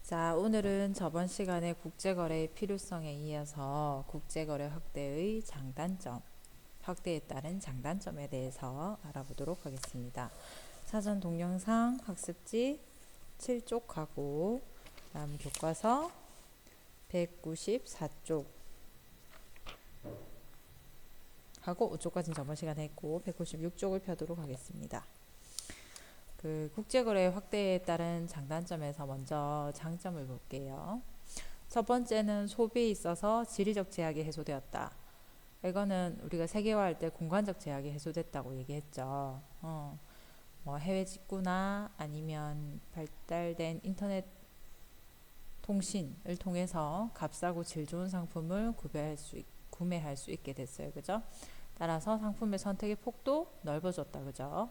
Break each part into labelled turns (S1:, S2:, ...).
S1: 자, 오늘은 저번 시간에 국제거래의 필요성에 이어서 국제거래 확대의 장단점, 확대에 따른 장단점에 대해서 알아보도록 하겠습니다. 사전 동영상 학습지 7쪽하고 다음 교과서 194쪽 하고 5쪽까지는 저번 시간에 했고 196쪽을 펴도록 하겠습니다. 국제거래 확대에 따른 장단점에서 먼저 장점을 볼게요. 첫 번째는 소비에 있어서 지리적 제약이 해소되었다. 이거는 우리가 세계화할 때 공간적 제약이 해소됐다고 얘기했죠. 뭐 해외 직구나 아니면 발달된 인터넷 통신을 통해서 값싸고 질 좋은 상품을 구매할 수 있게 됐어요. 그죠? 따라서 상품의 선택의 폭도 넓어졌다. 그죠?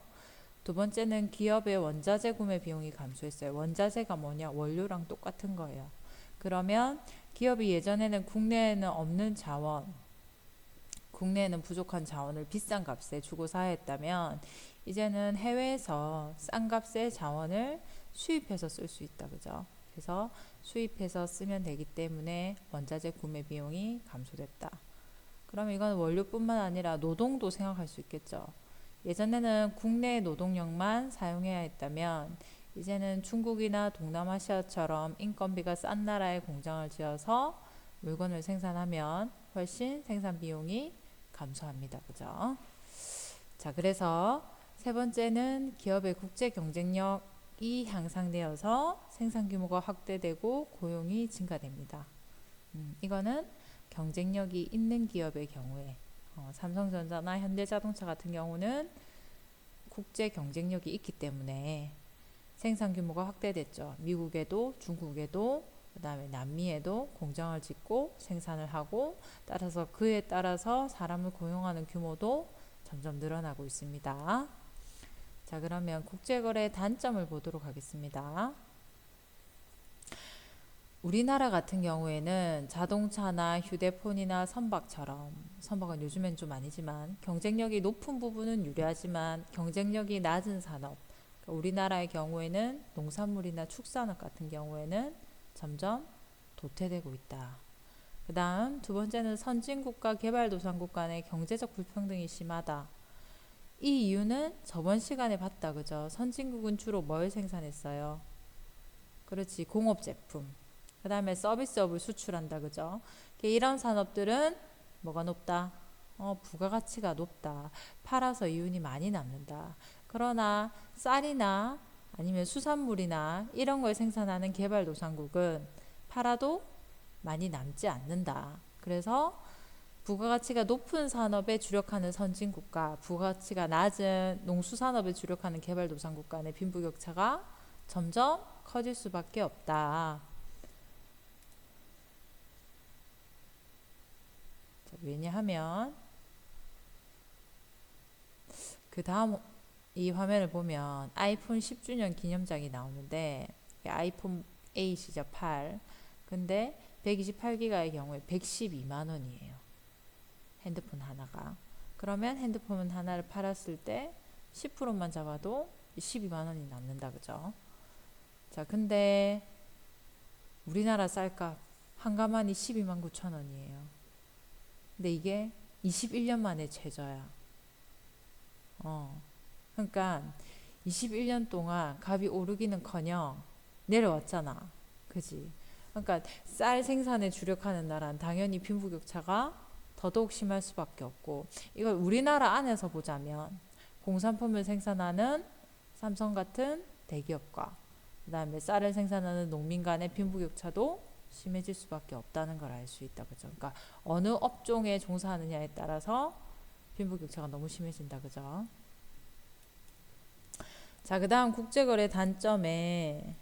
S1: 두 번째는 기업의 원자재 구매 비용이 감소했어요. 원자재가 뭐냐? 원료랑 똑같은 거예요. 그러면 기업이 예전에는 국내에는 없는 자원, 국내에는 부족한 자원을 비싼 값에 주고 사야 했다면 이제는 해외에서 싼 값의 자원을 수입해서 쓸 수 있다. 그죠? 그래서 수입해서 쓰면 되기 때문에 원자재 구매 비용이 감소됐다. 그럼 이건 원료뿐만 아니라 노동도 생각할 수 있겠죠. 예전에는 국내 노동력만 사용해야 했다면 이제는 중국이나 동남아시아처럼 인건비가 싼 나라에 공장을 지어서 물건을 생산하면 훨씬 생산 비용이 감소합니다. 그죠? 자, 그래서 세 번째는 기업의 국제 경쟁력이 향상되어서 생산 규모가 확대되고 고용이 증가됩니다. 이거는 경쟁력이 있는 기업의 경우에 삼성전자나 현대자동차 같은 경우는 국제 경쟁력이 있기 때문에 생산 규모가 확대됐죠. 미국에도 중국에도 그다음에 남미에도 공장을 짓고 생산을 하고 따라서 그에 따라서 사람을 고용하는 규모도 점점 늘어나고 있습니다. 자, 그러면 국제거래 단점을 보도록 하겠습니다. 우리나라 같은 경우에는 자동차나 휴대폰이나 선박처럼, 선박은 요즘엔 좀 아니지만 경쟁력이 높은 부분은 유리하지만 경쟁력이 낮은 산업, 그러니까 우리나라의 경우에는 농산물이나 축산업 같은 경우에는 점점 도태되고 있다. 그 다음 두 번째는 선진국과 개발도상국 간의 경제적 불평등이 심하다. 이 이유는 저번 시간에 봤다. 그죠? 선진국은 주로 뭘 생산했어요? 그렇지, 공업 제품. 그 다음에 서비스업을 수출한다. 그죠? 이런 산업들은 뭐가 높다? 부가가치가 높다. 팔아서 이윤이 많이 남는다. 그러나 쌀이나 아니면 수산물이나 이런 걸 생산하는 개발도상국은 팔아도 많이 남지 않는다. 그래서 부가가치가 높은 산업에 주력하는 선진국과 부가가치가 낮은 농수산업에 주력하는 개발도상국 간의 빈부격차가 점점 커질 수밖에 없다. 왜냐하면 그 다음 이 화면을 보면 아이폰 10주년 기념장이 나오는데 아이폰 8이죠. 8. 근데 128기가의 경우에 112만 원이에요. 핸드폰 하나가. 그러면 핸드폰 하나를 팔았을 때 10%만 잡아도 12만 원이 남는다. 그죠? 자, 근데 우리나라 쌀값 한 가만이 12만 9천 원이에요. 근데 이게 21년 만에 최저야. 그러니까 21년 동안 값이 오르기는커녕 내려왔잖아. 그지? 그러니까 쌀 생산에 주력하는 나라는 당연히 빈부격차가 더더욱 심할 수밖에 없고, 이걸 우리나라 안에서 보자면 공산품을 생산하는 삼성 같은 대기업과 그다음에 쌀을 생산하는 농민 간의 빈부격차도 심해질 수밖에 없다는 걸 알 수 있다. 그죠? 그러니까 어느 업종에 종사하느냐에 따라서 빈부격차가 너무 심해진다. 그죠? 자, 그다음 국제거래 단점에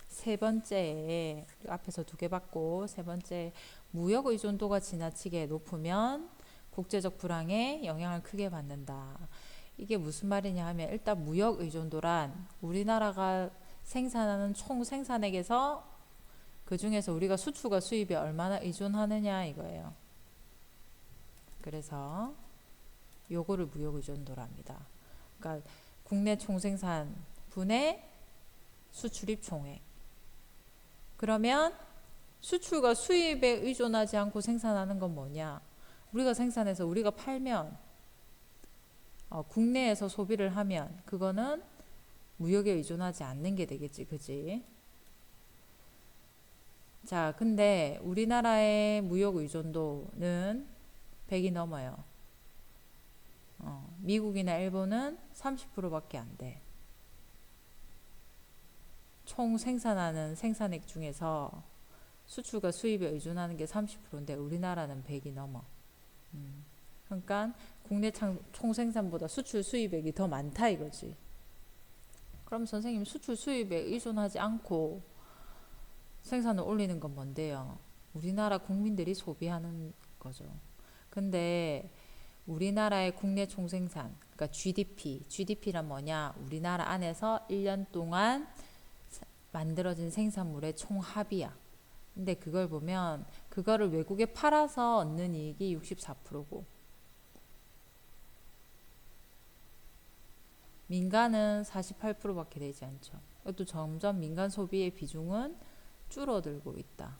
S1: 세 번째, 앞에서 두 개 봤고, 세 번째, 무역 의존도가 지나치게 높으면 국제적 불황에 영향을 크게 받는다. 이게 무슨 말이냐 하면 일단 무역 의존도란 우리나라가 생산하는 총 생산액에서 그 중에서 우리가 수출과 수입에 얼마나 의존하느냐 이거예요. 그래서 요거를 무역 의존도랍니다. 그러니까 국내 총생산 분의 수출입 총액. 그러면 수출과 수입에 의존하지 않고 생산하는 건 뭐냐? 우리가 생산해서 우리가 팔면 국내에서 소비를 하면 그거는 무역에 의존하지 않는 게 되겠지, 그지? 자, 근데 우리나라의 무역 의존도는 100이 넘어요. 미국이나 일본은 30%밖에 안 돼. 총 생산하는 생산액 중에서 수출과 수입에 의존하는 게 30%인데 우리나라는 100이 넘어. 그러니까 국내 총 생산보다 수출 수입액이 더 많다 이거지. 그럼 선생님 수출 수입에 의존하지 않고 생산을 올리는 건 뭔데요? 우리나라 국민들이 소비하는 거죠. 근데 우리나라의 국내 총생산, 그러니까 GDP란 뭐냐? 우리나라 안에서 1년 동안 만들어진 생산물의 총합이야. 근데 그걸 보면 그거를 외국에 팔아서 얻는 이익이 64%고 민간은 48%밖에 되지 않죠. 이것도 점점 민간 소비의 비중은 줄어들고 있다.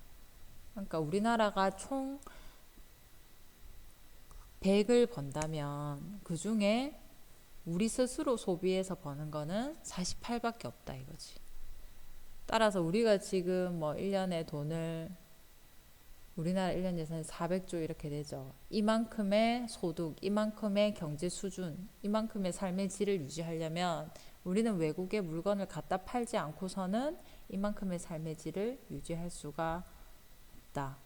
S1: 그러니까 우리나라가 총 100을 번다면 그 중에 우리 스스로 소비해서 버는 거는 48밖에 없다 이거지. 따라서 우리가 지금 뭐 1년에 돈을 우리나라 1년 예산이 400조 이렇게 되죠. 이만큼의 소득, 이만큼의 경제 수준, 이만큼의 삶의 질을 유지하려면 우리는 외국에 물건을 갖다 팔지 않고서는 이만큼의 삶의 질을 유지할 수가 없다.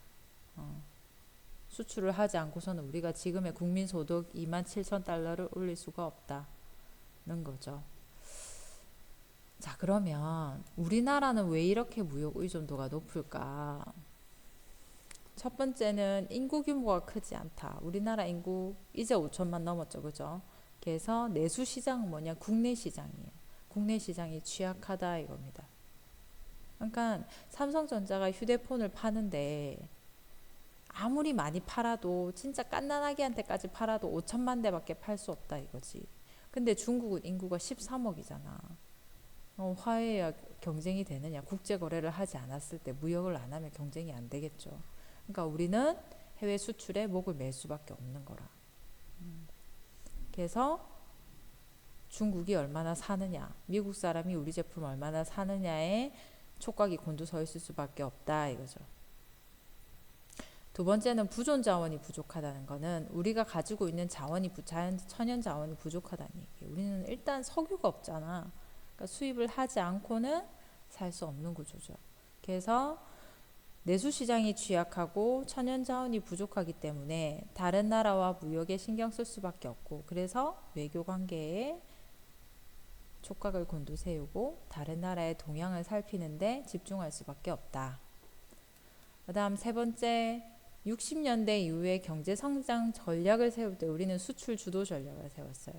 S1: 수출을 하지 않고서는 우리가 지금의 국민소득 27,000달러를 올릴 수가 없다는 거죠. 자, 그러면 우리나라는 왜 이렇게 무역 의존도가 높을까? 첫 번째는 인구 규모가 크지 않다. 우리나라 인구 이제 5천만 넘었죠, 그죠? 그래서 내수 시장은 뭐냐? 국내 시장이에요. 국내 시장이 취약하다 이겁니다. 그러니까 삼성전자가 휴대폰을 파는데 아무리 많이 팔아도 진짜 깐난아기한테까지 팔아도 5천만 대밖에 팔 수 없다 이거지. 근데 중국은 인구가 13억이잖아. 화해야 경쟁이 되느냐? 국제 거래를 하지 않았을 때 무역을 안 하면 경쟁이 안 되겠죠. 그러니까 우리는 해외 수출에 목을 맬 수밖에 없는 거라. 그래서 중국이 얼마나 사느냐, 미국 사람이 우리 제품 얼마나 사느냐에 촉각이 곤두서 있을 수밖에 없다 이거죠. 두 번째는 부존 자원이 부족하다는 거는 우리가 가지고 있는 자원이 천연 자원이 부족하다는 얘기예요. 우리는 일단 석유가 없잖아. 그러니까 수입을 하지 않고는 살 수 없는 구조죠. 그래서 내수 시장이 취약하고 천연 자원이 부족하기 때문에 다른 나라와 무역에 신경 쓸 수밖에 없고 그래서 외교 관계에 촉각을 곤두세우고 다른 나라의 동향을 살피는데 집중할 수밖에 없다. 그 다음 세 번째, 60년대 이후에 경제 성장 전략을 세울 때 우리는 수출 주도 전략을 세웠어요.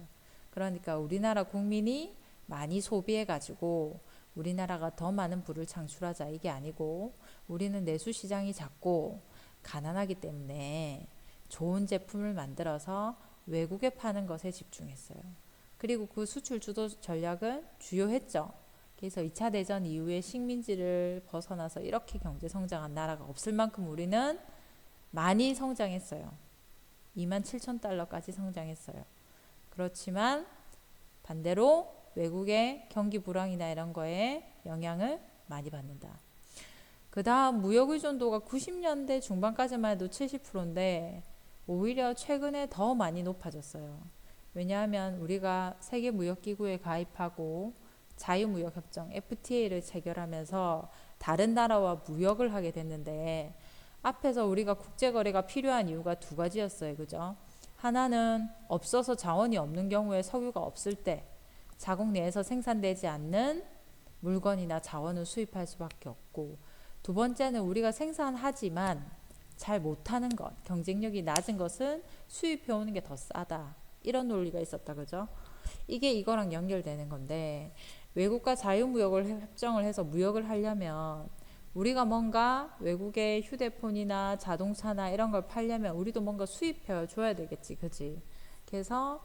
S1: 그러니까 우리나라 국민이 많이 소비해가지고 우리나라가 더 많은 부를 창출하자 이게 아니고 우리는 내수 시장이 작고 가난하기 때문에 좋은 제품을 만들어서 외국에 파는 것에 집중했어요. 그리고 그 수출 주도 전략은 주요했죠. 그래서 2차 대전 이후에 식민지를 벗어나서 이렇게 경제 성장한 나라가 없을 만큼 우리는 많이 성장했어요. 27,000달러까지 성장했어요. 그렇지만 반대로 외국의 경기 불황이나 이런 거에 영향을 많이 받는다. 그 다음 무역 의존도가 90년대 중반까지만 해도 70%인데 오히려 최근에 더 많이 높아졌어요. 왜냐하면 우리가 세계무역기구에 가입하고 자유무역협정 FTA를 체결하면서 다른 나라와 무역을 하게 됐는데 앞에서 우리가 국제거래가 필요한 이유가 두 가지였어요. 그죠? 하나는 없어서 자원이 없는 경우에 석유가 없을 때 자국 내에서 생산되지 않는 물건이나 자원을 수입할 수밖에 없고 두 번째는 우리가 생산하지만 잘 못하는 것, 경쟁력이 낮은 것은 수입해오는 게 더 싸다. 이런 논리가 있었다. 그죠? 이게 이거랑 연결되는 건데 외국과 자유무역을 협정을 해서 무역을 하려면 우리가 뭔가 외국의 휴대폰이나 자동차나 이런 걸 팔려면 우리도 뭔가 수입해 줘야 되겠지. 그지? 그래서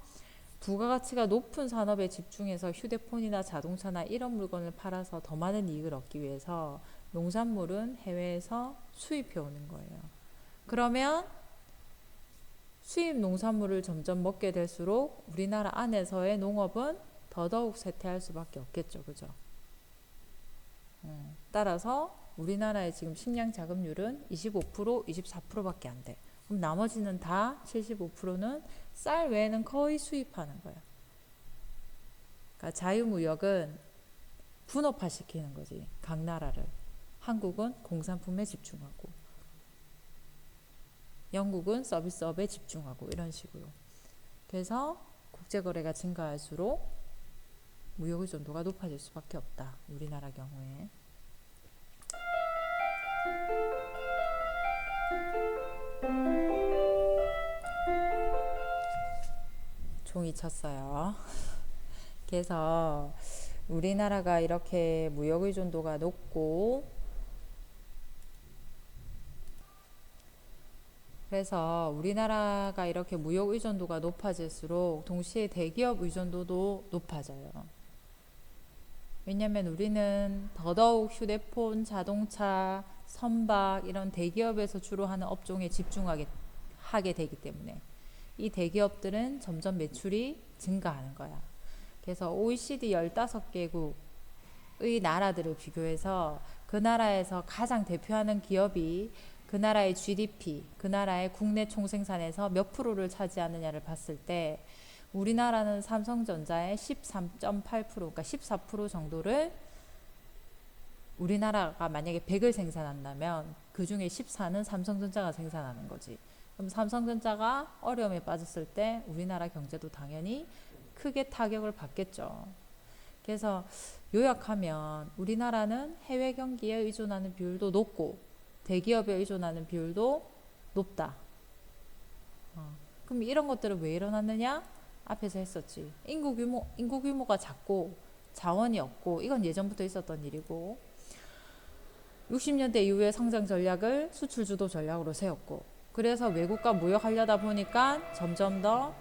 S1: 부가가치가 높은 산업에 집중해서 휴대폰이나 자동차나 이런 물건을 팔아서 더 많은 이익을 얻기 위해서 농산물은 해외에서 수입해 오는 거예요. 그러면 수입 농산물을 점점 먹게 될수록 우리나라 안에서의 농업은 더더욱 쇠퇴할 수밖에 없겠죠. 그죠? 따라서 우리나라의 지금 식량 자급률은 25%, 24%밖에 안 돼. 그럼 나머지는 다 75%는 쌀 외에는 거의 수입하는 거야. 그러니까 자유무역은 분업화시키는 거지. 각 나라를. 한국은 공산품에 집중하고 영국은 서비스업에 집중하고 이런 식으로. 그래서 국제거래가 증가할수록 무역 의존도가 높아질 수밖에 없다. 우리나라 경우에. 종이 쳤어요. 그래서 우리나라가 이렇게 무역 의존도가 높고 그래서 우리나라가 이렇게 무역 의존도가 높아질수록 동시에 대기업 의존도도 높아져요. 왜냐하면 우리는 더더욱 휴대폰, 자동차, 선박 이런 대기업에서 주로 하는 업종에 집중하게 되기 때문에 이 대기업들은 점점 매출이 증가하는 거야. 그래서 OECD 15개국의 나라들을 비교해서 그 나라에서 가장 대표하는 기업이 그 나라의 GDP, 그 나라의 국내 총생산에서 몇 프로를 차지하느냐를 봤을 때 우리나라는 삼성전자의 13.8%, 그러니까 14% 정도를 우리나라가 만약에 100을 생산한다면 그 중에 14는 삼성전자가 생산하는 거지. 그럼 삼성전자가 어려움에 빠졌을 때 우리나라 경제도 당연히 크게 타격을 받겠죠. 그래서 요약하면 우리나라는 해외 경기에 의존하는 비율도 높고 대기업에 의존하는 비율도 높다. 그럼 이런 것들은 왜 일어났느냐? 앞에서 했었지. 인구 규모가 작고 자원이 없고 이건 예전부터 있었던 일이고 60년대 이후에 성장 전략을 수출 주도 전략으로 세웠고 그래서 외국과 무역하려다 보니까 점점 더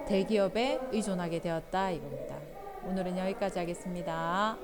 S1: 대기업에 의존하게 되었다 이겁니다. 오늘은 여기까지 하겠습니다.